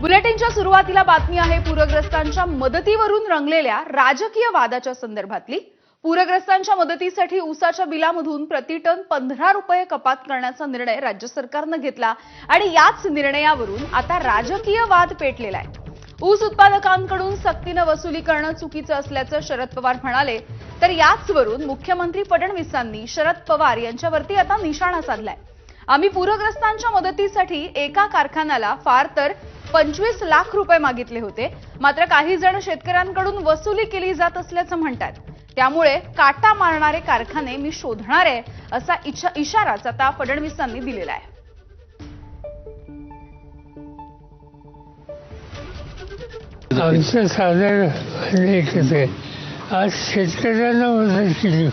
बुलेटिनच्या सुरुवातीला बातमी आहे पूरग्रस्तांच्या मदतीवरून रंगलेल्या राजकीय वादाच्या संदर्भातली। पूरग्रस्तांच्या मदतीसाठी ऊसाच्या बिलामधून प्रतिटन 15 रुपये कपात करण्याचा निर्णय राज्य सरकारने घेतला आणि याच निर्णयावरून आता राजकीय वाद पेटलेला आहे। ऊस उत्पादकांकडून सक्तीने वसुली करणं चुकीचं असल्याचं शरद पवार म्हणाले, तर याचवरून मुख्यमंत्री फडणवीसांनी शरद पवार यांच्यावरती आता निशाणा साधलाय। आम्ही पूरग्रस्तांच्या मदतीसाठी एका कारखान्याला फार तर 25 लाख रुपये मागितले होते, मात्र काही जण शेतकऱ्यांकडून वसुली केली जात असल्याचं म्हणतात। त्यामुळे काटा मारणारे कारखाने मी शोधणार आहे असा इशाराच आता फडणवीसांनी दिलेला आहे। आमचं साधारण एकच आहे, आज शेतकऱ्यांना मदत केली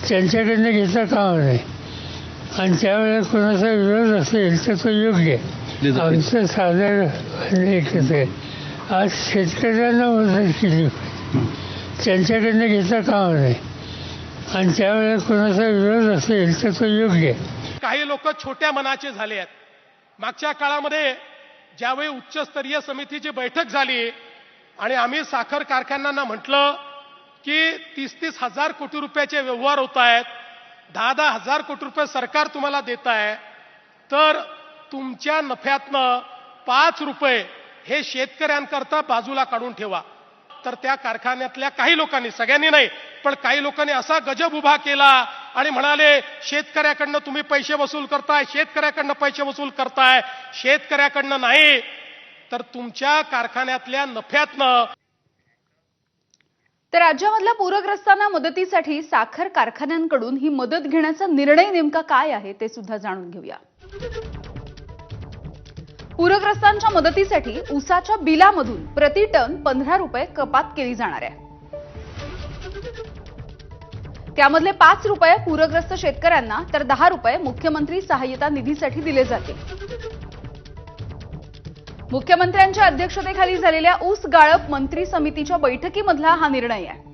त्यांच्याकडनं घेता कामा नाही आणि त्यावेळेला कोणाचा विरोध असेल तर तो योग्य आहे। आमचं साधारण एकच आहे, आज शेतकऱ्यांना मदत केली त्यांच्याकडनं घेता कामा नाही आणि त्यावेळेला कोणाचा विरोध असेल तर तो योग्य आहे। काही लोक छोट्या मनाचे झाले आहेत। मागच्या काळामध्ये ज्यावेळी उच्चस्तरीय समितीची बैठक झाली आणि आम्ही साखर कारखान्यांना म्हटलं की 30-30 हजार कोटी रुपयाचे व्यवहार होत आहेत, 10-10 हजार कोटी रुपये सरकार तुम्हाला देत आहे, तर तुमच्या नफ्यातनं 5 रुपये हे शेतकऱ्यांकरता बाजूला काढून ठेवा। तर त्या कारखान्यातल्या काही लोकांनी, सगळ्यांनी नाही पण काही लोकांनी असा गजब उभा केला आणि म्हणाले शेतकऱ्याकडनं तुम्ही पैसे वसूल करताय, शेतकऱ्याकडनं पैसे वसूल करताय, शेतकऱ्याकडनं नाही तर तुमच्या कारखान्यातल्या नफ्यातनं। तर राज्यामधल्या पूरग्रस्तांना मदतीसाठी साखर कारखान्यांकडून ही मदत घेण्याचा निर्णय नेमका काय आहे ते सुद्धा जाणून घेऊया। पूरग्रस्तांच्या मदतीसाठी ऊसाच्या बिलामधून प्रतिटन 15 रुपये कपात केली जाणार आहे। त्यामधले 5 रुपये पूरग्रस्त शेतकऱ्यांना तर 10 रुपये मुख्यमंत्री सहाय्यता निधीसाठी दिले जातील। मुख्यमंत्र्यांच्या अध्यक्षतेखाली झालेल्या ऊस गाळप मंत्री समितीच्या बैठकीमधला हा निर्णय आहे।